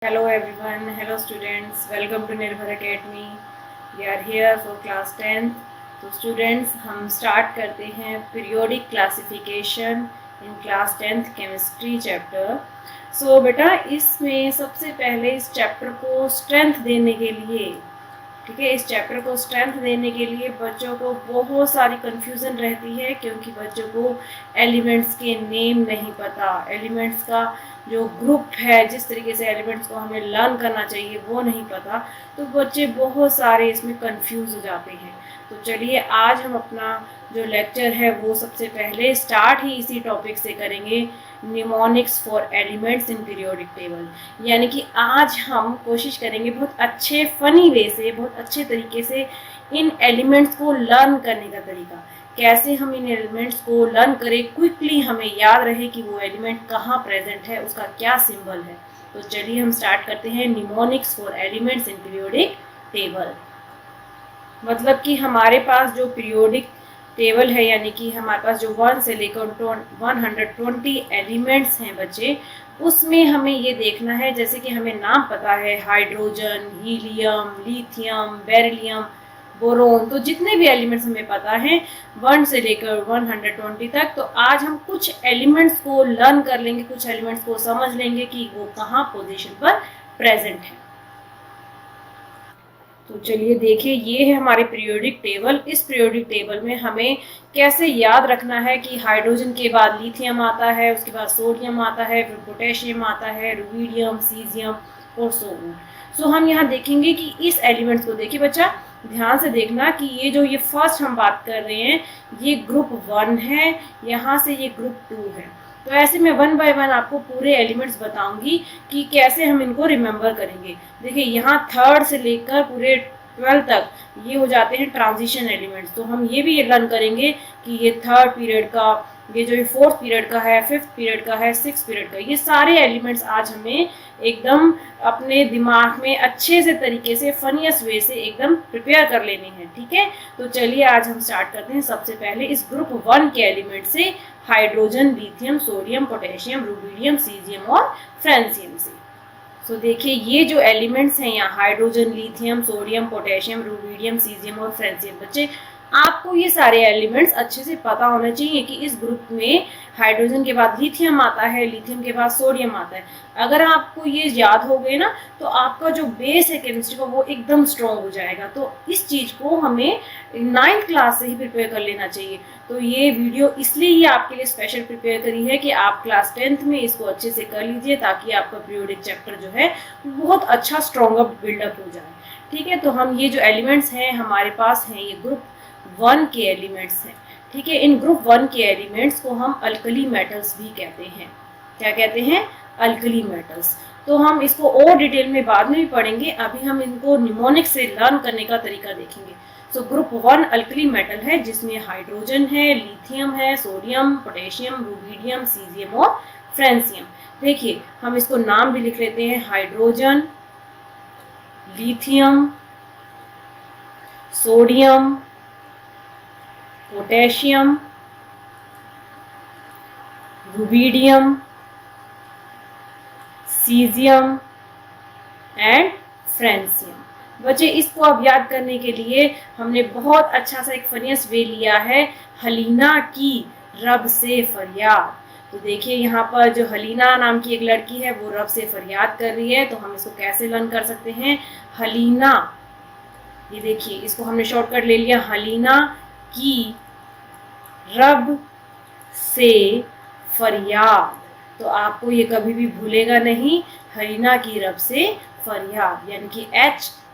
Hello everyone, hello students, welcome to Nirbhar Academy. We are here for class 10th. तो students हम start करते हैं periodic classification in class 10th chemistry chapter. So बेटा इसमें सबसे पहले इस चैप्टर को स्ट्रेंथ देने के लिए, ठीक है, इस चैप्टर को स्ट्रेंथ देने के लिए बच्चों को बहुत सारी कन्फ्यूज़न रहती है क्योंकि बच्चों को एलिमेंट्स के नेम नहीं पता, एलिमेंट्स का जो ग्रुप है, जिस तरीके से एलिमेंट्स को हमें लर्न करना चाहिए वो नहीं पता, तो बच्चे बहुत सारे इसमें कंफ्यूज हो जाते हैं. तो चलिए आज हम अपना जो लेक्चर है वो सबसे पहले स्टार्ट ही इसी टॉपिक से करेंगे, mnemonics for elements in periodic table. यानी कि आज हम कोशिश करेंगे बहुत अच्छे फनी वे से, बहुत अच्छे तरीके से इन एलिमेंट्स को लर्न करने का तरीका, कैसे हम इन एलिमेंट्स को लर्न करें, क्विकली हमें याद रहे कि वो एलिमेंट कहाँ प्रेजेंट है, उसका क्या सिंबल है. तो चलिए हम स्टार्ट करते हैं mnemonics for elements in periodic table. मतलब कि हमारे पास जो पीरियोडिक टेबल है, यानी कि हमारे पास जो 1 से लेकर 120 एलिमेंट्स हैं बच्चे, उसमें हमें ये देखना है, जैसे कि हमें नाम पता है hydrogen, helium, lithium, beryllium, boron, तो जितने भी एलिमेंट्स हमें पता हैं 1 से लेकर 120 तक. तो आज हम कुछ एलिमेंट्स को लर्न कर लेंगे, कुछ एलिमेंट्स को समझ लेंगे कि वो कहाँ पोजीशन पर प्रेजेंट है. तो चलिए देखिए, ये है हमारी पीरियोडिक टेबल. इस पीरियोडिक टेबल में हमें कैसे याद रखना है कि हाइड्रोजन के बाद लिथियम आता है, उसके बाद सोडियम आता है, फिर पोटेशियम आता है, रुबीडियम, सीजियम और सो ऑन. सो हम यहाँ देखेंगे कि इस एलिमेंट्स को, देखिए बच्चा ध्यान से देखना कि ये फर्स्ट हम बात कर रहे हैं ये ग्रुप 1 है, यहाँ से ये ग्रुप 2 है. तो ऐसे में 1 बाय 1 आपको पूरे एलिमेंट्स बताऊंगी कि कैसे हम इनको रिमेंबर करेंगे. देखिए यहाँ 3rd से लेकर पूरे 12 तक ये हो जाते हैं ट्रांजिशन एलिमेंट्स. तो हम ये भी लर्न करेंगे कि ये 3rd पीरियड का, ये जो 4th पीरियड का है, 5th पीरियड का है, 6th पीरियड का, ये सारे एलिमेंट्स आज हमें एकदम अपने दिमाग में अच्छे से तरीके से फनीस्ट वे से एकदम प्रिपेयर कर लेने हैं. ठीक है, तो चलिए आज हम स्टार्ट करते हैं सबसे पहले इस ग्रुप 1 के एलिमेंट से, hydrogen, lithium, sodium, potassium, rubidium, caesium और फ्रांसियम से. सो देखिए ये जो एलिमेंट्स हैं यहाँ, hydrogen, lithium, sodium, potassium, rubidium, caesium और फ्रांसियम. बच्चे आपको ये सारे एलिमेंट्स अच्छे से पता होना चाहिए कि इस ग्रुप में हाइड्रोजन के बाद लिथियम आता है, लिथियम के बाद सोडियम आता है. अगर आपको ये याद हो गए ना, तो आपका जो बेस है केमिस्ट्री का वो एकदम स्ट्रॉन्ग हो जाएगा. तो इस चीज़ को हमें 9th क्लास से ही प्रिपेयर कर लेना चाहिए. तो ये वीडियो इसलिए ही आपके लिए स्पेशल प्रिपेयर करी है कि आप क्लास 10th में इसको अच्छे से कर लीजिए, ताकि आपका पीरियोडिक चैप्टर जो है बहुत अच्छा स्ट्रॉन्ग अप बिल्डअप हो जाए. ठीक है, तो हम ये जो एलिमेंट्स हैं हमारे पास हैं, ये ग्रुप 1 के एलिमेंट्स हैं. ठीक है, इन ग्रुप 1 के एलिमेंट्स को हम अल्कली मेटल्स भी कहते हैं. क्या कहते हैं? Alkali metals. तो हम इसको और डिटेल में बाद में भी पढ़ेंगे, अभी हम इनको निमोनिक्स से लर्न करने का तरीका देखेंगे. सो ग्रुप 1 अल्कली मेटल है, जिसमें हाइड्रोजन है, लिथियम है, सोडियम, पोटेशियम, रुबीडियम, सीजियम और फ्रांसियम. देखिए हम इसको नाम भी लिख लेते हैं, hydrogen, lithium, sodium, potassium, rubidium, caesium and francium. बच्चे इसको अब याद करने के लिए हमने बहुत अच्छा सा एक फनीस्ट वे लिया है, हलीना की रब से फरियाद. तो देखिए यहाँ पर जो हलीना नाम की एक लड़की है वो रब से फरियाद कर रही है. तो हम इसको कैसे लर्न कर सकते हैं? हलीना, ये देखिए इसको हमने शॉर्टकट ले लिया, हलीना की रब से फरियाद. तो आपको ये कभी भी भूलेगा नहीं, हलीना की रब से फरियाद, यानी कि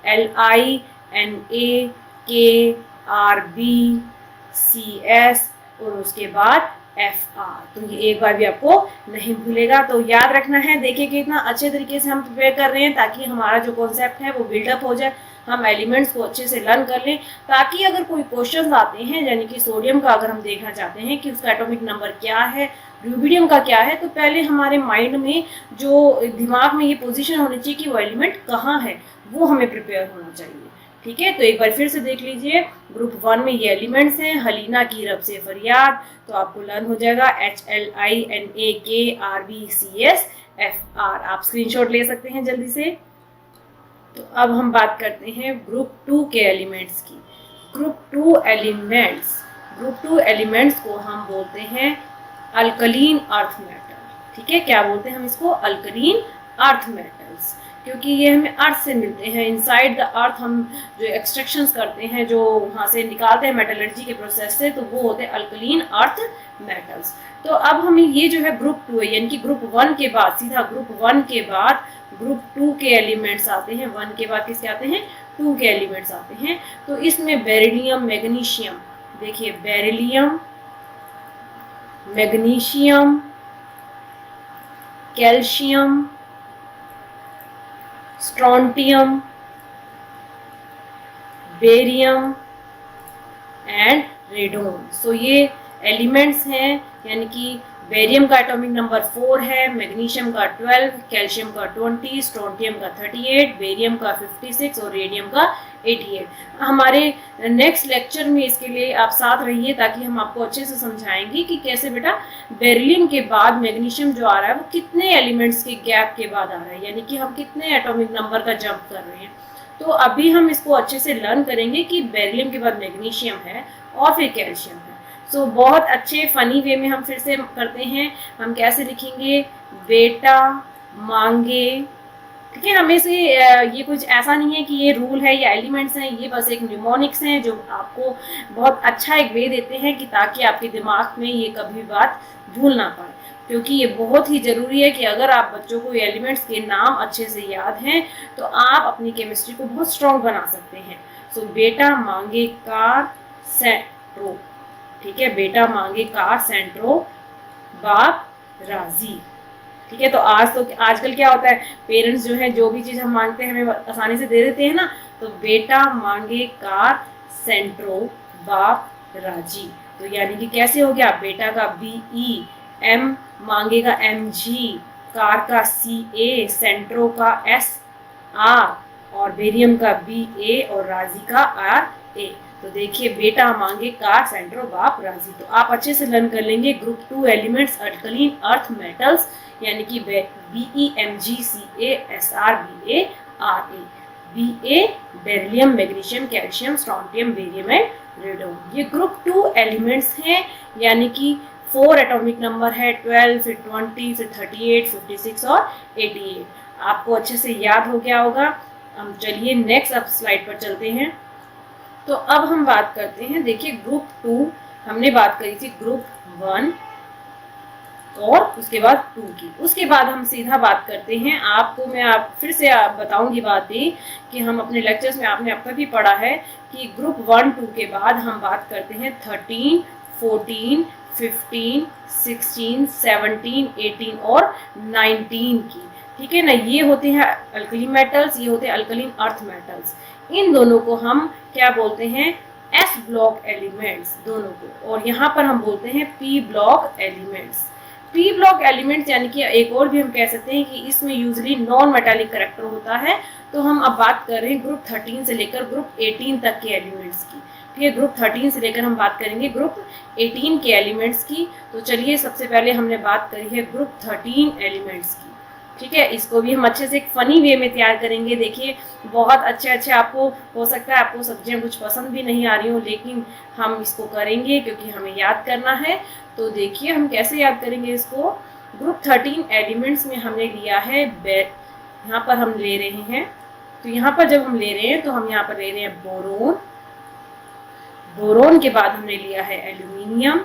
HLINAKRBCS और उसके बाद FR. तो ये एक बार भी आपको नहीं भूलेगा, तो याद रखना है. देखिए कितना अच्छे तरीके से हम प्रिपेयर कर रहे हैं, ताकि हमारा जो कॉन्सेप्ट है वो बिल्डअप हो जाए, हम एलिमेंट्स को अच्छे से लर्न कर लें, ताकि अगर कोई क्वेश्चंस आते हैं, यानी कि सोडियम का अगर हम देखना चाहते हैं कि उसका एटॉमिक नंबर क्या है, रुबीडियम का क्या है, तो पहले हमारे माइंड में, जो दिमाग में ये पोजीशन होनी चाहिए कि वो एलिमेंट कहाँ है, वो हमें प्रिपेयर होना चाहिए. ठीक है, तो एक बार फिर से देख लीजिए, ग्रुप 1 में ये एलिमेंट्स हैं, हलीना की रब से फरियाद. तो आपको लर्न हो जाएगा HLINAKRBCS FR। आप स्क्रीनशॉट ले सकते हैं जल्दी से। तो अब हम बात करते हैं ग्रुप 2 के एलिमेंट्स की। ग्रुप 2 एलिमेंट्स को हम बोलते हैं अल्कलीन अर्थ मेटल। ठीक है, क्या बोलते हैं हम इसको? अल्कलीन अर्थ मेटल्स, क्योंकि ये हमें अर्थ से मिलते हैं। इनसाइड द अर्थ हम जो एक्सट्रैक्शंस करते हैं, जो वहाँ से निकालते हैं मेटलर्जी के प्रोसेस से, तो वो होते हैं अल्कलीन अर्थ मेटल्स। तो अब हमें ये जो है ग्रुप 2 है, यानी कि ग्रुप 1 के बाद सीधा ग्रुप 1 के बाद ग्रुप 2 के एलिमेंट्स आते हैं। 1 के बाद किसके आते हैं? 2 के एलिमेंट्स आते हैं। तो इसमें बेरिलियम, मैग्नीशियम, देखिए beryllium, magnesium, calcium, strontium, barium and radon. So ये एलिमेंट्स हैं, यानी कि बेरियम का एटॉमिक नंबर 4 है, मैग्नीशियम का 12, कैल्शियम का 20, स्ट्रोंटियम का 38, बेरियम का 56 और रेडियम का 88। हमारे नेक्स्ट लेक्चर में इसके लिए आप साथ रहिए, ताकि हम आपको अच्छे से समझाएंगे कि कैसे बेटा बेरिलियम के बाद मैग्नीशियम जो आ रहा है वो कितने एलिमेंट्स के गैप के बाद आ रहा है, यानी कि हम कितने एटॉमिक नंबर का जंप कर रहे हैं। तो अभी हम इसको अच्छे से लर्न करेंगे कि बेरिलियम के बाद मैग्नीशियम है और फिर कैल्शियम है। सो बहुत अच्छे फनी वे में हम फिर से करते हैं। हम कैसे लिखेंगे? बेटा मांगे। ठीक है, हमें से ये कुछ ऐसा नहीं है कि ये रूल है या एलिमेंट्स हैं, ये बस एक न्यूमोनिक्स हैं जो आपको बहुत अच्छा एक वे देते हैं कि ताकि आपके दिमाग में ये कभी बात भूल ना पाए, क्योंकि ये बहुत ही ज़रूरी है कि अगर आप बच्चों को एलिमेंट्स के नाम अच्छे से याद हैं तो आप अपनी केमिस्ट्री को बहुत स्ट्रॉन्ग बना सकते हैं। सो बेटा मांगे कार सेंट्रो। ठीक है, बेटा मांगे कार सेंट्रो, बाप राजी। ठीक है, तो आजकल क्या होता है, पेरेंट्स जो है जो भी चीज़ हम मांगते हैं हमें आसानी से दे देते हैं ना। तो बेटा मांगे कार सेंट्रो, बाप राजी। तो यानी कि कैसे हो गया? बेटा का BE, मांगेगा MG, कार का CA, सेंट्रो का SR और बेरियम का BA और राजी का RA। तो देखिए बेटा मांगे कार सेंट्रो, बाप राजी। तो आप अच्छे से लर्न कर लेंगे group 2 elements alkaline earth metals, यानी कि BE, MG, CA, SR, BA, RA। BA beryllium, magnesium, calcium, strontium, barium and radon. ये ग्रुप 2 एलिमेंट्स हैं, यानी कि 4 एटॉमिक नंबर है, 12, फिर 20, फिर 38, 56 और 88। आपको अच्छे से याद हो गया होगा। हम चलिए नेक्स्ट अब स्लाइड पर चलते हैं। तो अब हम बात करते हैं, देखिए ग्रुप 2 हमने बात करी थी ग्रुप 1 और उसके बाद 2 की। उसके बाद हम सीधा बात करते हैं, आपको मैं फिर से बताऊंगी बात ये कि हम अपने लेक्चर्स में आपने अब तक भी पढ़ा है कि ग्रुप 1, 2 के बाद हम बात करते हैं 13, 14, 15, 16, 17, 18 और 19 की। ठीक है ना, ये होते हैं अल्कली मेटल्स, ये होते हैं अल्कलीन अर्थ मेटल्स। इन दोनों को हम क्या बोलते हैं? S ब्लॉक एलिमेंट्स दोनों को, और यहाँ पर हम बोलते हैं P block elements. P block elements यानी कि एक और भी हम कह सकते हैं कि इसमें यूजली नॉन मेटालिक करैक्टर होता है। तो हम अब बात कर रहे हैं ग्रुप 13 से लेकर ग्रुप 18 तक के एलिमेंट्स की। ठीक है, ग्रुप 13 से लेकर हम बात करेंगे ग्रुप 18 के एलिमेंट्स की। तो चलिए सबसे पहले हमने बात करी है ग्रुप 13 एलिमेंट्स की। ठीक है, इसको भी हम अच्छे से एक फनी वे में तैयार करेंगे। देखिए बहुत अच्छे आपको हो सकता है आपको सब्जियां कुछ पसंद भी नहीं आ रही हो, लेकिन हम इसको करेंगे क्योंकि हमें याद करना है। तो देखिए हम कैसे याद करेंगे इसको। ग्रुप 13 एलिमेंट्स में हमने लिया है यहाँ पर हम ले रहे हैं, तो यहाँ पर जब हम ले रहे हैं तो हम यहाँ पर ले रहे हैं बोरोन। बोरोन के बाद हमने लिया है एल्यूमिनियम।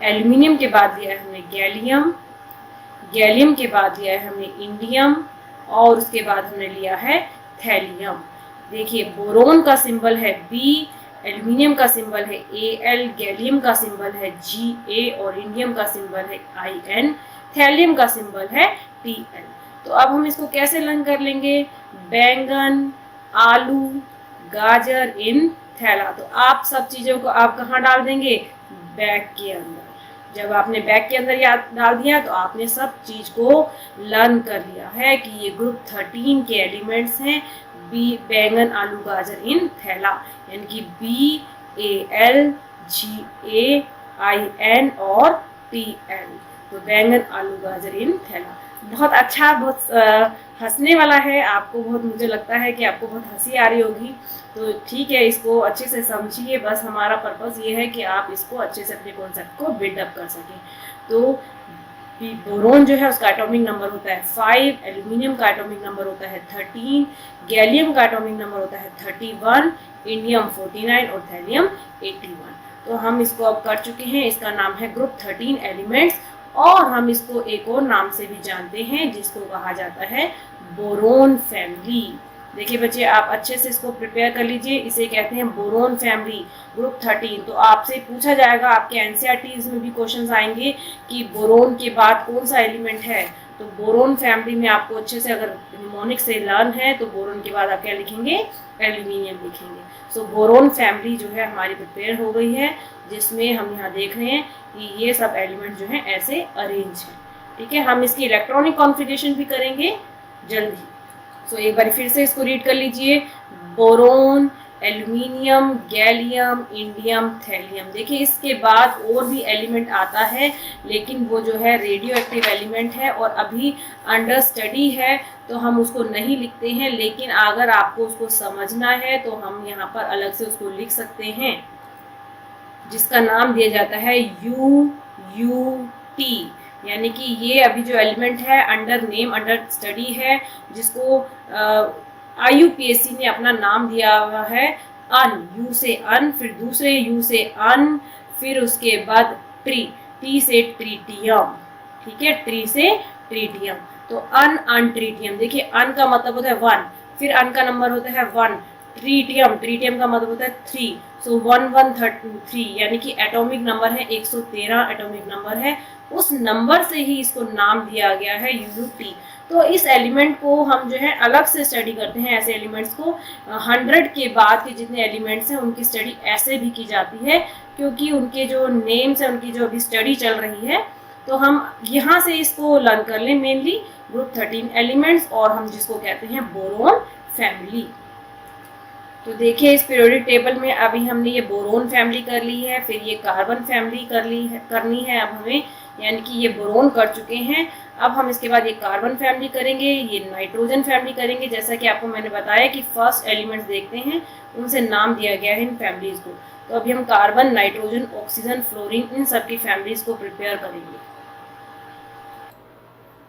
एल्यूमिनियम के बाद लिया है हमने गैलियम। गैलियम के बाद लिया है हमने इंडियम और उसके बाद हमने लिया है थैलियम। देखिए बोरोन का सिंबल है B, एल्यूमिनियम का सिंबल है Al, गैलियम का सिंबल है Ga और इंडियम का सिंबल है In, थैलियम का सिंबल है Tl। तो अब हम इसको कैसे लर्न कर लेंगे? बैंगन, आलू, गाजर इन थैला। तो आप सब चीज़ों को आप कहाँ डाल देंगे? बैग के अंदर। जब आपने बैग के अंदर याद डाल दिया तो आपने सब चीज़ को लर्न कर लिया है कि ये ग्रुप 13 के एलिमेंट्स हैं। बैंगन, आलू, गाजर इन थैला, यानी कि BAL, GA, IN और TL। तो बैंगन आलू गाजर इन थैला। बहुत अच्छा, बहुत हंसने वाला है। आपको बहुत, मुझे लगता है कि आपको बहुत हंसी आ रही होगी। तो ठीक है, इसको अच्छे से समझिए। बस हमारा पर्पस ये है कि आप इसको अच्छे से अपने कॉन्सेप्ट को बिल्डअप कर सकें। तो बोरोन जो है उसका एटॉमिक नंबर होता है 5, एल्यूमिनियम का एटॉमिक नंबर होता है 13, गैलियम का एटॉमिक नंबर होता है 31, इंडियम 49 और थैलियम 81। तो हम इसको अब कर चुके हैं। इसका नाम है ग्रुप 13 एलिमेंट्स, और हम इसको एक और नाम से भी जानते हैं जिसको कहा जाता है बोरोन फैमिली। देखिए बच्चे, आप अच्छे से इसको प्रिपेयर कर लीजिए। इसे कहते हैं बोरोन फैमिली, ग्रुप 13। तो आपसे पूछा जाएगा, आपके एनसीईआरटीज में भी क्वेश्चंस आएंगे कि बोरोन के बाद कौन सा एलिमेंट है। तो बोरोन फैमिली में आपको अच्छे से अगर निमोनिक से लर्न है तो बोरोन के बाद आप क्या लिखेंगे, एल्यूमिनियम लिखेंगे। सो बोरोन फैमिली जो है हमारी प्रिपेयर हो गई है, जिसमें हम यहाँ देख रहे हैं कि ये सब एलिमेंट जो है ऐसे अरेंज है। ठीक है, हम इसकी इलेक्ट्रॉनिक कॉन्फ़िगरेशन भी करेंगे जल्दी। सो एक बार फिर से इसको रीड कर लीजिए। Boron, aluminium, gallium, indium, thallium. देखिए इसके बाद और भी एलिमेंट आता है, लेकिन वो जो है रेडियो एक्टिव एलिमेंट है और अभी अंडर स्टडी है, तो हम उसको नहीं लिखते हैं। लेकिन अगर आपको उसको समझना है तो हम यहाँ पर अलग से उसको लिख सकते हैं, जिसका नाम दिया जाता है UUT। यानी कि ये अभी जो एलिमेंट है अंडर नेम, अंडर स्टडी है, जिसको IUPAC ने अपना नाम दिया हुआ है अन, यू से अन, फिर दूसरे यू से अन, फिर उसके बाद टी से ट्रीटियम। ठीक है, ट्री से ट्रीटियम। तो अनट्रीटियम। देखिए अन का मतलब होता है 1, फिर अन का नंबर होता है 1, ट्रीटियम का मतलब होता है 3। सो 1133 यानी कि एटॉमिक नंबर है 113 एटॉमिक नंबर है। उस नंबर से ही इसको नाम दिया गया है UUT। तो इस एलिमेंट को हम जो है अलग से स्टडी करते हैं। ऐसे एलिमेंट्स को 100 के बाद के जितने एलिमेंट्स हैं उनकी स्टडी ऐसे भी की जाती है, क्योंकि उनके जो नेम्स हैं, उनकी जो अभी स्टडी चल रही है, तो हम यहाँ से इसको लर्न कर लें। मेनली ग्रुप 13 एलिमेंट्स, और हम जिसको कहते हैं बोरोन फैमिली। तो देखिए इस पीरियोडिक टेबल में अभी हमने ये बोरोन फैमिली कर ली है, फिर ये कार्बन फैमिली करनी है अब हमें, यानी कि ये बोरोन कर चुके हैं। अब हम इसके बाद ये कार्बन फैमिली करेंगे, ये नाइट्रोजन फैमिली करेंगे। जैसा कि आपको मैंने बताया कि फर्स्ट एलिमेंट्स देखते हैं, उनसे नाम दिया गया है इन फैमिलीज को। तो अभी हम कार्बन, नाइट्रोजन, ऑक्सीजन, फ्लोरीन, इन सब की फैमिलीज को प्रिपेयर करेंगे।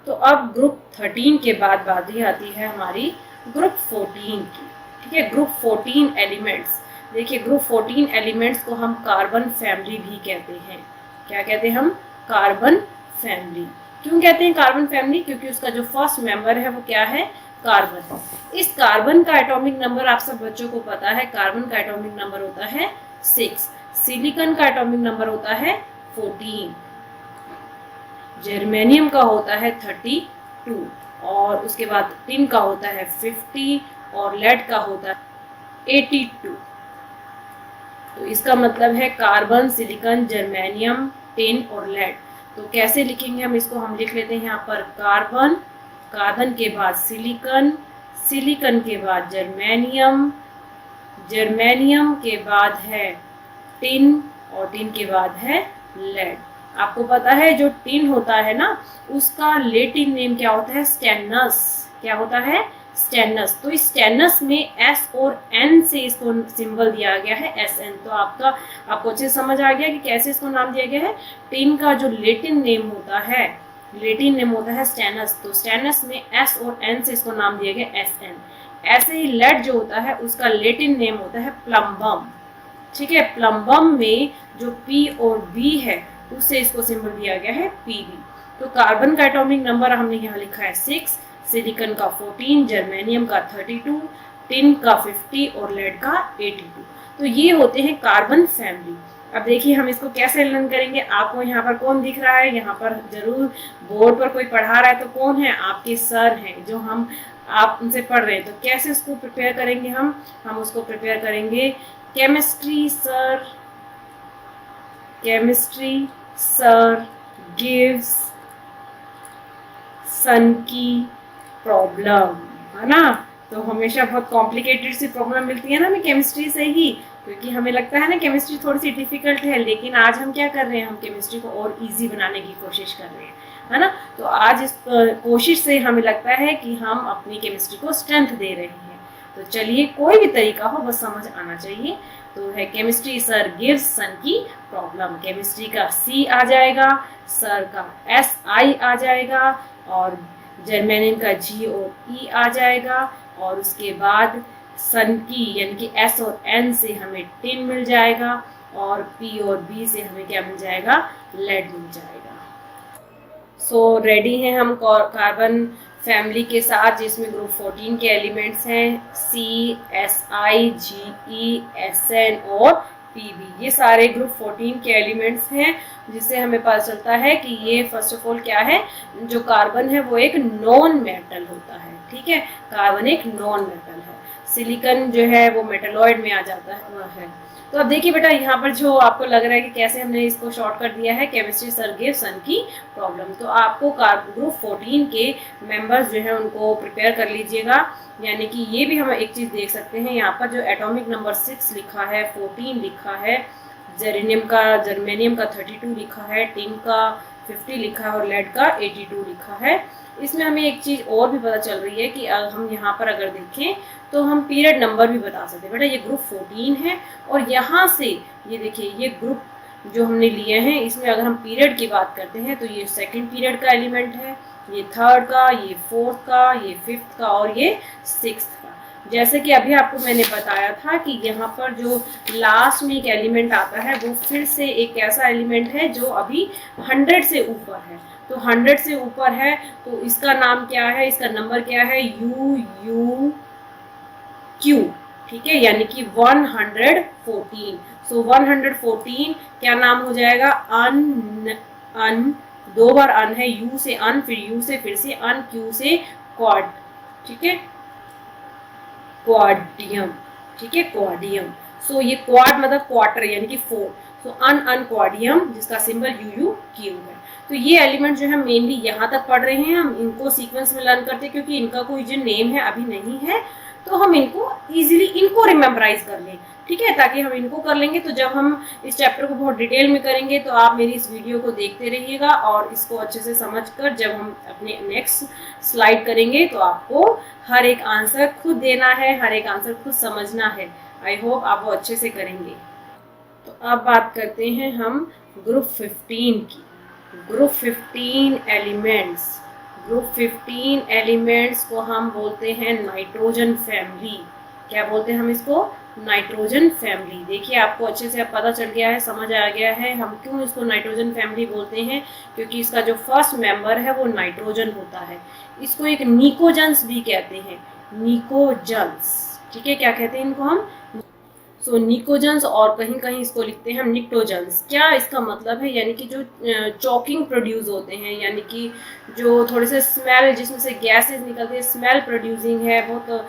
तो अब ग्रुप 13 के बाद बारी आती है हमारी ग्रुप 14 की। ठीक है, ग्रुप 14 एलिमेंट्स। देखिए ग्रुप 14 एलिमेंट्स को हम कार्बन फैमिली भी कहते हैं। क्या कहते हैं हम? Carbon family. क्यों कहते हैं कार्बन फैमिली? क्योंकि उसका जो फर्स्ट मेंबर है वो क्या है? कार्बन। इस कार्बन का एटॉमिक नंबर आप सब बच्चों को पता है। कार्बन का एटॉमिक नंबर होता है 6, सिलिकॉन का एटॉमिक नंबर होता है 14, जर्मेनियम का होता है 32, और उसके बाद टिन का होता है 50, और लेड का होता है 82। तो इसका मतलब है कार्बन, सिलिकॉन, जर्मेनियम, टिन और लेड। तो कैसे लिखेंगे हम इसको? हम लिख लेते हैं यहाँ पर कार्बन, कार्बन के बाद सिलिकॉन, सिलिकॉन के बाद जर्मेनियम, जर्मेनियम के बाद है टिन, और टिन के बाद है लेड। आपको पता है जो टिन होता है ना, उसका लेटिन नेम क्या होता है? स्टेनस। क्या होता है? स्टेनस। तो इस स्टेनस में S और N से इसको सिंबल दिया गया है SN। तो आपको अच्छे समझ आ गया कि कैसे इसको नाम दिया गया है। टिन का जो लेटिन नेम होता है, लेटिन नेम होता है स्टेनस। तो स्टेनस में S और N से इसको नाम दिया गया SN। ऐसे ही लेड जो होता है उसका लेटिन नेम होता है प्लम्बम। ठीक है, प्लम्बम में जो P और B है उससे इसको सिंबल दिया गया है PB। तो कार्बन का एटॉमिक नंबर हमने यहाँ लिखा है 6, सिलिकॉन का 14, जर्मेनियम का 32, टिन का 50 और लेड का 82। तो ये होते हैं कार्बन फैमिली। अब देखिए हम इसको कैसे लर्न करेंगे। आपको यहाँ पर कौन दिख रहा है? यहाँ पर जरूर बोर्ड पर कोई पढ़ा रहा है, तो कौन है? आपके सर हैं जो आप उनसे पढ़ रहे हैं। तो कैसे उसको प्रिपेयर करेंगे हम उसको प्रिपेयर करेंगे chemistry sir, chemistry sir gives सन की प्रॉब्लम, है ना। तो हमेशा बहुत कॉम्प्लिकेटेड सी प्रॉब्लम मिलती है ना हमें केमिस्ट्री से ही, क्योंकि हमें लगता है ना केमिस्ट्री थोड़ी सी डिफिकल्ट है, लेकिन आज हम क्या कर रहे हैं, हम केमिस्ट्री को और इजी बनाने की कोशिश कर रहे हैं, है ना। तो आज इस कोशिश से हमें लगता है कि हम अपनी केमिस्ट्री को स्ट्रेंथ दे रहे हैं। तो चलिए, कोई भी तरीका हो बस समझ आना चाहिए। तो है केमिस्ट्री सर गिव्स सन की प्रॉब्लम, केमिस्ट्री का सी आ जाएगा, सर का SI आ जाएगा, और जर्मेनियम का G और E आ जाएगा, और उसके बाद सन की यानी कि S और N से हमें टिन मिल जाएगा, और P और B से हमें क्या मिल जाएगा, लेड मिल जाएगा। सो रेडी हैं हम कार्बन फैमिली के साथ, जिसमें ग्रुप 14 के एलिमेंट्स हैं C, SI, GE, SN और PB। ये सारे ग्रुप 14 के एलिमेंट्स हैं, जिससे हमें पता चलता है कि ये फर्स्ट ऑफ ऑल क्या है, जो कार्बन है वो एक नॉन मेटल होता है। ठीक है, कार्बन एक नॉन मेटल है। सिलिकॉन जो है वो मेटलॉइड में आ जाता है। तो अब देखिए बेटा, यहाँ पर जो आपको लग रहा है कि कैसे हमने इसको शॉर्ट कर दिया है, केमिस्ट्री सर गिव्स सन की प्रॉब्लम। तो आपको ग्रुप 14 के मेंबर्स जो है उनको प्रिपेयर कर लीजिएगा। यानी कि ये भी हम एक चीज़ देख सकते हैं, यहाँ पर जो एटॉमिक नंबर 6 लिखा है, 14 लिखा है, जर्मेनियम का 32 लिखा है, टिन का 50 लिखा है और लेड का 82 लिखा है। इसमें हमें एक चीज़ और भी पता चल रही है कि हम यहाँ पर अगर देखें तो हम पीरियड नंबर भी बता सकते हैं। बेटा ये ग्रुप 14 है, और यहाँ से ये देखिए, ये ग्रुप जो हमने लिए हैं इसमें अगर हम पीरियड की बात करते हैं तो ये सेकंड पीरियड का एलिमेंट है, ये थर्ड का, ये फोर्थ का, ये फिफ्थ का और ये सिक्स्थ का। जैसे कि अभी आपको मैंने बताया था कि यहाँ पर जो लास्ट में एक एलिमेंट आता है वो फिर से एक ऐसा एलिमेंट है जो अभी 100 से ऊपर है। तो 100 से ऊपर है तो इसका नाम क्या है, इसका नंबर क्या है, UUQ। ठीक है, यानी कि 114। सो 114 क्या नाम हो जाएगा, अन, 2 बार अन है, यू से अन, फिर यू से फिर से अन, क्यू से क्वाड। ठीक है, क्वाडियम। ठीक है, क्वाडियम। सो ये क्वाड मतलब क्वार्टर यानी कि 4। सो अन क्वाडियम, जिसका सिंबल UUQ है। तो ये एलिमेंट जो है मेनली यहाँ तक पढ़ रहे हैं, हम इनको सीक्वेंस में लर्न करते हैं क्योंकि इनका कोई जो नेम है अभी नहीं है, तो हम इनको इजीली इनको रिमेम्बराइज कर लें। ठीक है, ताकि हम इनको कर लेंगे तो जब हम इस चैप्टर को बहुत डिटेल में करेंगे तो आप मेरी इस वीडियो को देखते रहिएगा, और इसको अच्छे से समझकर जब हम अपने नेक्स्ट स्लाइड करेंगे तो आपको हर एक आंसर खुद देना है, हर एक आंसर खुद समझना है। आई होप आप वो अच्छे से करेंगे। तो अब बात करते हैं हम ग्रुप 15 की। ग्रुप 15 एलिमेंट्स, ग्रुप 15 एलिमेंट्स को हम बोलते हैं नाइट्रोजन फैमिली। क्या बोलते हैं हम इसको, नाइट्रोजन फैमिली। देखिए आपको अच्छे से अब पता चल गया है, समझ आ गया है हम क्यों इसको नाइट्रोजन फैमिली बोलते हैं, क्योंकि इसका जो फर्स्ट मेंबर है वो नाइट्रोजन होता है। इसको एक निकोजन्स भी कहते हैं, निकोजन्स। ठीक है, क्या कहते हैं इनको हम, सो निकोजन्स, और कहीं कहीं इसको लिखते हैं हम निक्टोजन्स। क्या इसका मतलब है, यानी कि जो चॉकिंग प्रोड्यूस होते हैं, यानी कि जो थोड़े से स्मेल, जिसमें से गैसेस निकलते हैं, स्मेल प्रोड्यूसिंग है, बहुत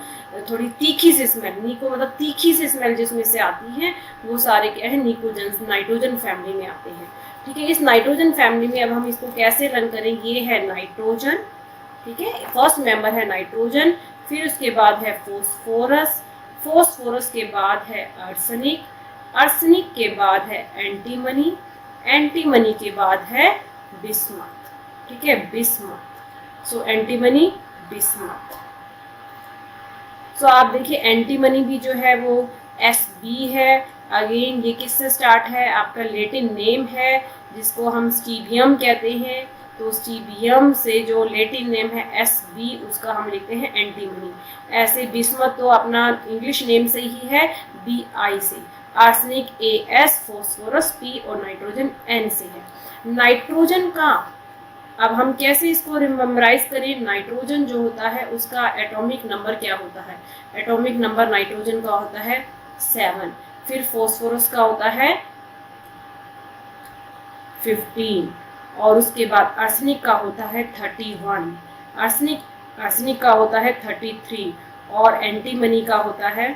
थोड़ी तीखी सी स्मेल, निको मतलब तीखी सी स्मेल जिसमें से आती है, वो सारे क्या है, निकोजन्स नाइट्रोजन फैमिली में आते हैं। ठीक है, इस नाइट्रोजन फैमिली में अब हम इसको कैसे रन करें, ये है नाइट्रोजन। ठीक है, फर्स्ट मेंबर है नाइट्रोजन, फिर उसके बाद है फोस्फोरस, फोस्फोरस के बाद है आर्सेनिक, आर्सेनिक के बाद है एंटीमनी, एंटीमनी के बाद है बिस्मथ। ठीक है, बिस्मथ। सो एंटीमनी, बिस्मथ। सो आप देखिए एंटीमनी भी जो है वो Sb है। अगेन ये किससे स्टार्ट है, आपका लेटिन नेम है जिसको हम स्टीबियम कहते हैं। तो स्टीबियम से जो लेटिन नेम है Sb, उसका हम लिखते हैं एंटीमनी। ऐसे बिस्मथ तो अपना इंग्लिश नेम से ही है, Bi से, आर्सेनिक As, फोस्फोरस P और नाइट्रोजन N से है। नाइट्रोजन का अब हम कैसे इसको रिमेम्बराइज करें, नाइट्रोजन जो होता है उसका एटॉमिक नंबर क्या होता है, एटॉमिक नंबर नाइट्रोजन का होता है 7, फिर फोस्फोरस का होता है 15, और उसके बाद आर्सेनिक का होता है 31, आर्सेनिक का होता है 33, और एंटीमनी का होता है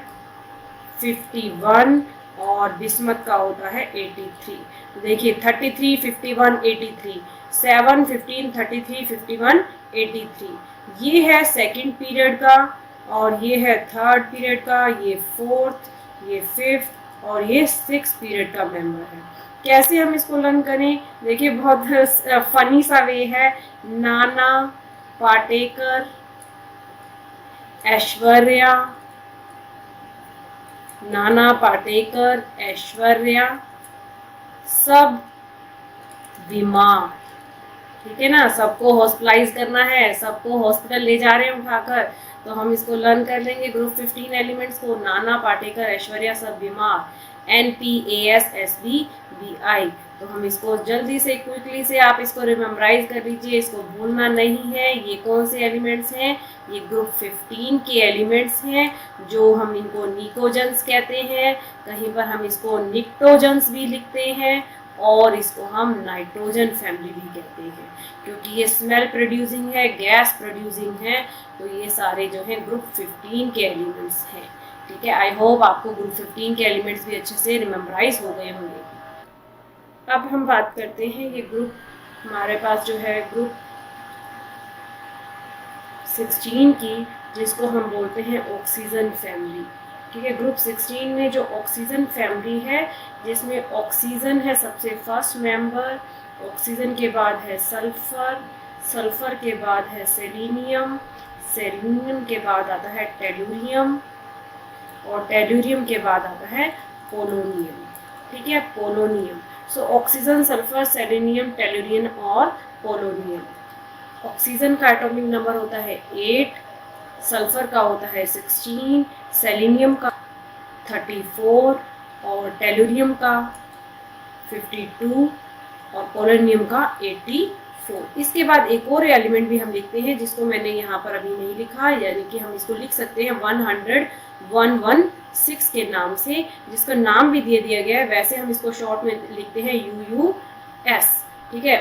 51, और बिस्मथ का होता है 83। तो देखिए 33, 51, 83, 7, 15, 33, 51, 83। ये है सेकंड पीरियड का और ये है थर्ड पीरियड का, ये फोर्थ, ये फिफ्थ और ये सिक्स पीरियड का मेंबर है। कैसे हम इसको लर्न करें? देखिए बहुत फनी सा वे है। नाना पाटेकर, ऐश्वर्या, नाना पाटेकर, ऐश्वर्या सब बीमार। ठीक है ना, सबको हॉस्पिटलाइज करना है, सबको हॉस्पिटल ले जा रहे हैं उठाकर। तो हम इसको लर्न कर लेंगे ग्रुप 15 एलिमेंट्स को। नाना पाटेकर, ऐश्वर्या सब बीमार, NPASSBBI। तो हम इसको जल्दी से क्विकली से आप इसको रिमेम्बराइज कर लीजिए, इसको भूलना नहीं है। ये कौन से एलिमेंट्स हैं? ये ग्रुप 15 के एलिमेंट्स हैं, जो हम इनको निकोजेंस कहते हैं। कहीं पर हम इसको निक्टोजेंस भी लिखते हैं और इसको हम नाइट्रोजन फैमिली भी कहते हैं, क्योंकि ये स्मेल प्रोड्यूसिंग है, गैस प्रोड्यूसिंग है। तो ये सारे जो हैं ग्रुप 15 के एलिमेंट्स हैं। ठीक है, आई होप आपको ग्रुप 15 के एलिमेंट्स भी अच्छे से रिमेम्बराइज हो गए होंगे। अब हम बात करते हैं ये ग्रुप, हमारे पास जो है ग्रुप 16 की, जिसको हम बोलते हैं ऑक्सीजन फैमिली। ठीक है, ग्रुप 16 में जो ऑक्सीजन फैमिली है, जिसमें ऑक्सीजन है सबसे फर्स्ट मेंबर, ऑक्सीजन के बाद है सल्फर, सल्फर के बाद है सेलेनियम, सेलेनियम के बाद आता है टेलुरियम और टेलुरियम के बाद आता है पोलोनियम। ठीक है, polonium. So oxygen, sulphur, selenium, tellurium और पोलोनियम। ऑक्सीजन का एटॉमिक नंबर होता है 8, सल्फर का होता है 16, सेलेनियम का 34 और टेलुरियम का 52 और पोलोनियम का 84। इसके बाद एक और एलिमेंट भी हम लिखते हैं, जिसको मैंने यहाँ पर अभी नहीं लिखा, यानी कि हम इसको लिख सकते हैं 116 के नाम से, जिसका नाम भी दे दिया गया है। वैसे हम इसको शॉर्ट में लिखते हैं UUS। ठीक है,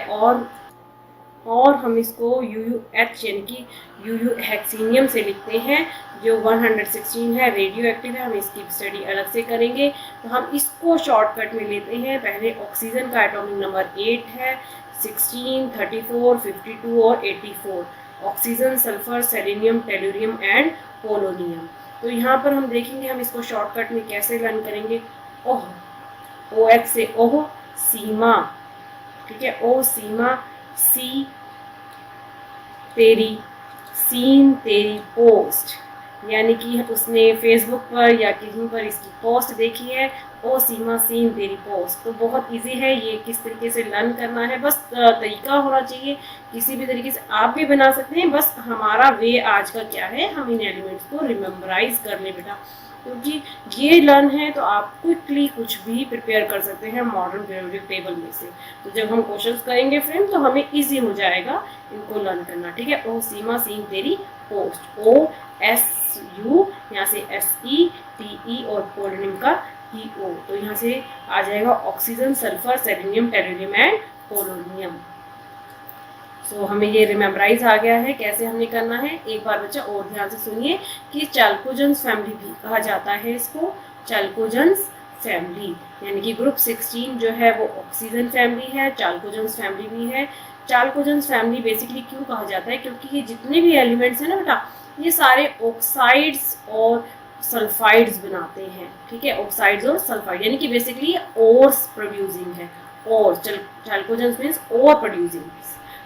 और हम इसको UUH यानी कि UU हेक्सीनियम से लिखते हैं, जो 116 है, रेडियो एक्टिव है। हम इसकी स्टडी अलग से करेंगे। तो हम इसको शॉर्टकट में लेते हैं। पहले ऑक्सीजन का एटॉमिक नंबर 8 है, 16, 34, 52 और 84। Oxygen, sulphur, selenium, tellurium and polonium. तो यहाँ पर हम देखेंगे हम इसको शॉर्टकट में कैसे लर्न करेंगे। ओह, OH से ओह, सीमा। ठीक है, ओ सीमा, सी तेरी, सीन तेरी पोस्ट, यानी कि उसने फेसबुक पर या कहीं पर इसकी पोस्ट देखी है। ओ सीमा, सीन तेरी पोस्ट। तो बहुत इजी है ये, किस तरीके से लर्न करना है, बस तरीका होना चाहिए। किसी भी तरीके से आप भी बना सकते हैं, बस हमारा वे आज का क्या है, हम इन एलिमेंट्स को रिमेम्बराइज कर ले बेटा। क्योंकि ये लर्न है तो आप क्विकली कुछ भी प्रिपेयर कर सकते हैं मॉडर्न पीरियोडिक टेबल में से। तो जब हम क्वेश्चंस करेंगे फ्रेंड, तो हमें इजी हो जाएगा इनको लर्न करना। ठीक है, ओ सीमा, सीन तेरी पोस्ट, OSU, यहाँ से SETE और पोलोनियम का EO। तो यहाँ से आ जाएगा oxygen, sulphur, selenium, tellurium and polonium. So हमें ये रिमेम्बराइज आ गया है, कैसे हमने करना है। एक बार बच्चा और ध्यान से सुनिए कि चाल्कोजेंस फैमिली भी कहा जाता है इसको, चाल्कोजेंस फैमिली, यानी कि ग्रुप 16 जो है वो ऑक्सीजन फैमिली है, चाल्कोजेंस फैमिली भी है। चाल्कोजेंस फैमिली बेसिकली क्यों कहा जाता है? क्योंकि ये जितने भी एलिमेंट्स हैं ना बेटा, ये सारे ऑक्साइड्स और सल्फाइड्स बनाते हैं। ठीक है, ऑक्साइड्स और सल्फाइड, यानी कि बेसिकली ओर्स प्रोड्यूसिंग है। और चाल्कोजेंस मीन्स ओर प्रोड्यूसिंग।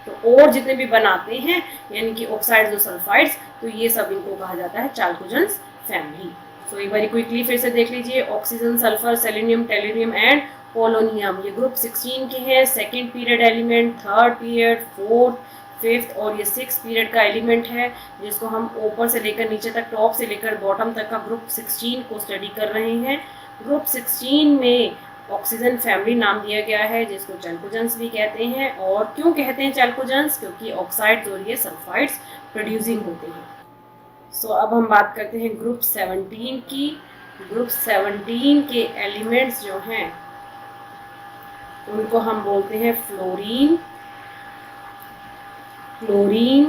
तो और जितने भी बनाते हैं, यानी कि ऑक्साइड्स और सल्फाइड्स, तो ये सब इनको कहा जाता है चाल्कोजेंस फैमिली। सो एक बार क्विकली फिर से देख लीजिए, oxygen, sulphur, selenium, tellurium and polonium, ये ग्रुप 16 के हैं। Second period element, third period, fourth, fifth और ये सिक्स पीरियड का एलिमेंट है, जिसको हम ऊपर से लेकर नीचे तक, टॉप से लेकर बॉटम तक का ग्रुप 16 को स्टडी कर रहे हैं। ग्रुप 16 में ऑक्सीजन फैमिली नाम दिया गया है, जिसको चाल्कोजेंस भी कहते हैं। और क्यों कहते हैं चाल्कोजेंस? क्योंकि ऑक्साइड्स और ये सल्फाइड्स प्रोड्यूसिंग होते हैं। सो अब हम बात करते हैं ग्रुप 17 की। ग्रुप 17 के एलिमेंट्स जो हैं उनको हम बोलते हैं fluorine, chlorine,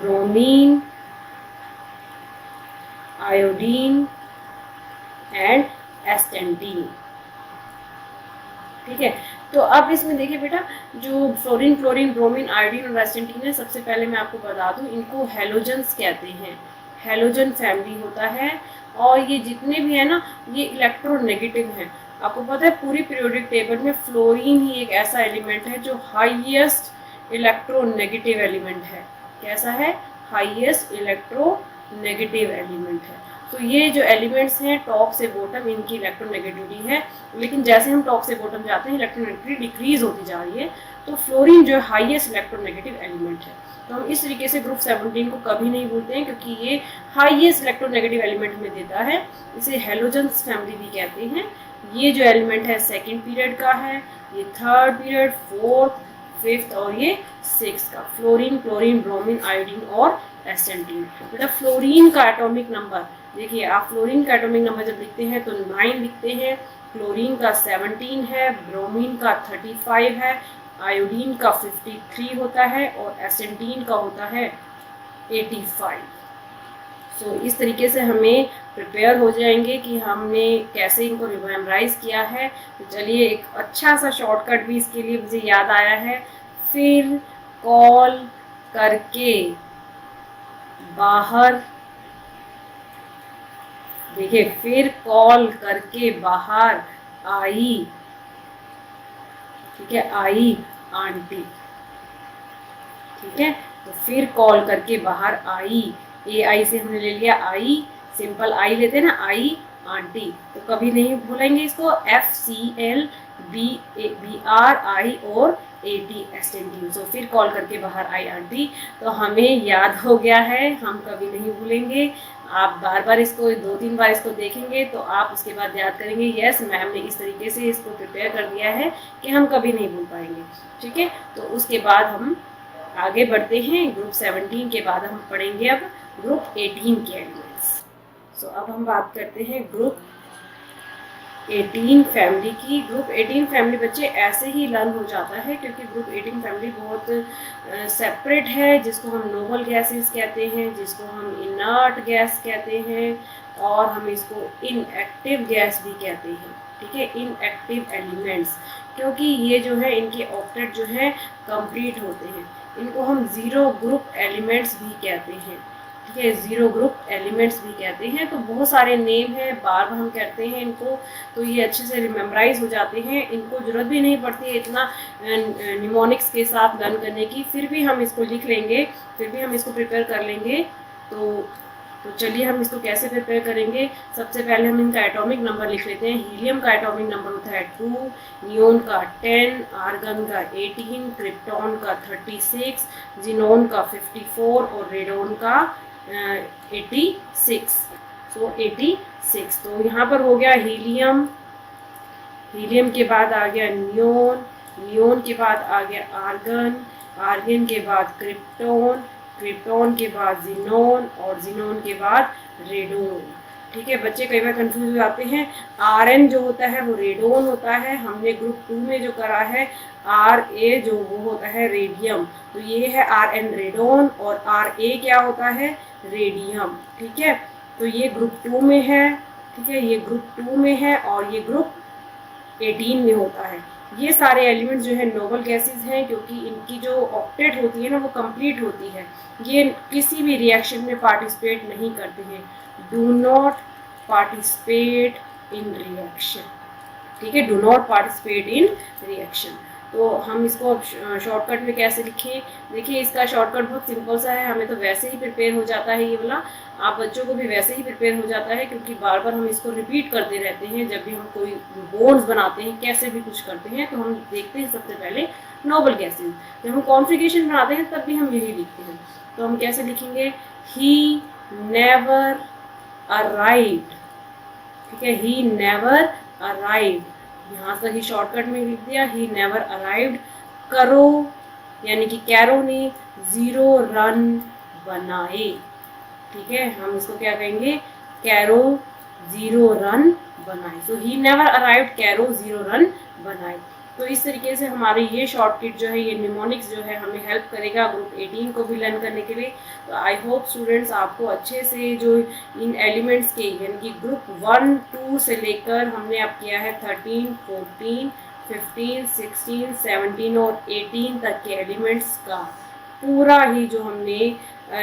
bromine, iodine and astatine. ठीक है। तो अब इसमें देखिए बेटा, जो फ्लोरीन, क्लोरीन, ब्रोमीन, आयोडीन और एस्टेटिन है, सबसे पहले मैं आपको बता दूं, इनको हैलोजेंस कहते हैं। हैलोजन फैमिली होता है, और ये जितने भी है ना, ये इलेक्ट्रोनेगेटिव हैं। आपको पता है पूरी पीरियोडिक टेबल में फ्लोरीन ही एक ऐसा एलिमेंट है जो हाईएस्ट इलेक्ट्रोनेगेटिव एलिमेंट है। कैसा है? हाईएस्ट इलेक्ट्रोनेगेटिव एलिमेंट है। तो ये जो एलिमेंट्स हैं टॉप से बॉटम, इनकी इलेक्ट्रोनेगेटिविटी है, लेकिन जैसे हम टॉप से बॉटम जाते हैं इलेक्ट्रोनेगेटिविटी डिक्रीज होती जा रही है। तो फ्लोरीन जो हाईएस्ट इलेक्ट्रोनेगेटिव एलिमेंट है, तो हम इस तरीके से ग्रुप 17 को कभी नहीं भूलते हैं, क्योंकि ये हाईएस्ट इलेक्ट्रोनेगेटिव एलिमेंट में देता है। इसे हैलोजेंस फैमिली भी कहते हैं। ये जो एलिमेंट है सेकेंड पीरियड का है, ये थर्ड पीरियड, फोर्थ, फिफ्थ और ये सिक्स का। फ्लोरीन, क्लोरीन, ब्रोमीन, आयोडीन और एस्टेटिन। मतलब फ्लोरीन का एटॉमिक नंबर देखिए, आप फ्लोरीन का एटॉमिक नंबर जब लिखते हैं तो 9 लिखते हैं, क्लोरीन का 17 है, ब्रोमीन का 35 है, आयोडीन का 53 होता है और एस्टेटिन का होता है 85। सो इस तरीके से हमें प्रिपेयर हो जाएंगे कि हमने कैसे इनको मेमोराइज किया है। तो चलिए, एक अच्छा सा शॉर्टकट भी इसके लिए मुझे याद आया है। फिर कॉल करके बाहर, देखिए, फिर कॉल करके बाहर आई, ठीक है, आई आंटी। ठीक है, तो फिर कॉल करके बाहर आई, ए आई से हमने ले लिया आई, सिंपल आई लेते हैं ना, आई आंटी। तो कभी नहीं भूलेंगे इसको, FCLBAR और AT एस्टेटिन। तो फिर कॉल करके बाहर आई आंटी। तो हमें याद हो गया है, हम कभी नहीं भूलेंगे। आप बार बार इसको 2-3 बार इसको देखेंगे तो आप उसके बाद याद करेंगे, यस मैम ने इस तरीके से इसको प्रिपेयर कर दिया है कि हम कभी नहीं भूल पाएंगे। ठीक है, तो उसके बाद हम आगे बढ़ते हैं। ग्रुप 17 के बाद हम पढ़ेंगे अब ग्रुप 18 के एलिमेंट्स। सो अब हम बात करते हैं ग्रुप 18 फैमिली की। ग्रुप 18 फैमिली बच्चे ऐसे ही लर्न हो जाता है, क्योंकि ग्रुप 18 फैमिली बहुत सेपरेट है, जिसको हम नोबल गैसेस कहते हैं, जिसको हम इनर्ट गैस कहते हैं, और हम इसको इनएक्टिव गैस भी कहते हैं। ठीक है, इनएक्टिव एलिमेंट्स, क्योंकि ये जो है इनके ऑक्टेट जो है कंप्लीट होते हैं। इनको हम ज़ीरो ग्रुप एलिमेंट्स भी कहते हैं। ठीक है, ज़ीरो ग्रुप एलिमेंट्स भी कहते हैं। तो बहुत सारे नेम हैं, बार बार हम कहते हैं इनको, तो ये अच्छे से रिमेमराइज हो जाते हैं। इनको ज़रूरत भी नहीं पड़ती है इतना निमोनिक्स के साथ लर्न करने की, फिर भी हम इसको लिख लेंगे, फिर भी हम इसको प्रिपेयर कर लेंगे। तो चलिए हम इसको कैसे प्रिपेयर करेंगे। सबसे पहले हम इनका एटॉमिक नंबर लिख लेते हैं। हीलियम का एटॉमिक नंबर होता है 2, नियोन का 10, आर्गन का 18, क्रिप्टॉन का 36, जिनोन का 54 और रेडोन का 86। सो 86। तो यहाँ पर हो गया हीलियम, हीलियम के बाद आ गया नियोन, नियोन के बाद आ गया आर्गन, आर्गन के बाद क्रिप्टॉन, क्रिप्टॉन के बाद जिनोन और जिनोन के बाद रेडोन। ठीक है, बच्चे कई बार कंफ्यूज हो जाते हैं। Rn जो होता है वो रेडोन होता है। हमने ग्रुप 2 में जो करा है Ra जो वो होता है रेडियम, तो ये है Rn रेडोन, और Ra क्या होता है? रेडियम। ठीक है, तो ये ग्रुप 2 में है। ठीक है, ये ग्रुप 2 में है और ये ग्रुप 18 में होता है। ये सारे एलिमेंट्स जो है नोबल गैसेस हैं, क्योंकि इनकी जो ऑक्टेट होती है ना वो कंप्लीट होती है। ये किसी भी रिएक्शन में पार्टिसिपेट नहीं करते हैं। Do not participate in reaction. ठीक है, do not participate in reaction. तो हम इसको शॉर्टकट में कैसे लिखें? देखिए, इसका शॉर्टकट बहुत सिंपल सा है, हमें तो वैसे ही प्रिपेयर हो जाता है ये वाला, आप बच्चों को भी वैसे ही प्रिपेयर हो जाता है, क्योंकि बार बार हम इसको रिपीट करते रहते हैं। जब भी हम कोई बॉन्ड्स बनाते हैं, कैसे भी कुछ करते हैं, तो हम देखते हैं सबसे पहले नोबल गैसेस। जब हम कॉन्फ़िगरेशन बनाते हैं तब भी हम यही लिखते हैं। तो हम कैसे लिखेंगे? ही नेवर अराइव्ड। ठीक है, ही नेवर अराइव्ड, यहाँ तक ही शॉर्टकट में लिख दिया, ही नेवर अराइव्ड। करो यानी कि कैरो ने 0 रन बनाए। ठीक है, हम इसको क्या कहेंगे? कैरो 0 रन बनाए। तो ही नेवर अराइव्ड, कैरो 0 रन बनाए। तो इस तरीके से हमारी ये शॉर्टकट जो है, ये निमोनिक्स जो है, हमें हेल्प करेगा ग्रुप 18 को भी लर्न करने के लिए। तो आई होप स्टूडेंट्स आपको अच्छे से जो इन एलिमेंट्स के, यानी कि ग्रुप 1, 2 से लेकर हमने अब किया है 13, 14, 15, 16, 17 और 18 तक के एलिमेंट्स का पूरा ही जो हमने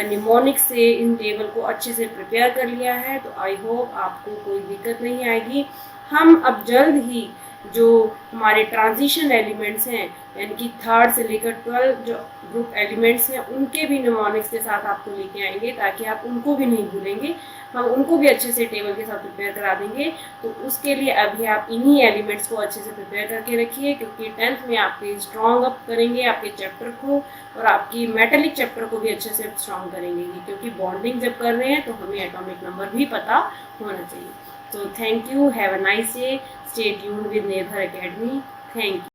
निमोनिक से इन टेबल को अच्छे से प्रिपेयर कर लिया है। तो आई होप आपको कोई दिक्कत नहीं आएगी। हम अब जल्द ही जो हमारे ट्रांजिशन एलिमेंट्स हैं, यानी कि 3rd से लेकर 12 जो ग्रुप एलिमेंट्स हैं, उनके भी निमोनिक्स के साथ आपको लेके आएंगे, ताकि आप उनको भी नहीं भूलेंगे। हम उनको भी अच्छे से टेबल के साथ प्रिपेयर करा देंगे। तो उसके लिए अभी आप इन्हीं एलिमेंट्स को अच्छे से प्रिपेयर करके रखिए, क्योंकि 10th में आपके स्ट्रॉन्ग अप करेंगे आपके चैप्टर को, और आपकी मेटेलिक चैप्टर को भी अच्छे से स्ट्रॉन्ग करेंगे, क्योंकि बॉन्डिंग जब कर रहे हैं तो हमें एटॉमिक नंबर भी पता होना चाहिए। So thank you. Have a nice day. Stay tuned with Nirbhar Academy. Thank you.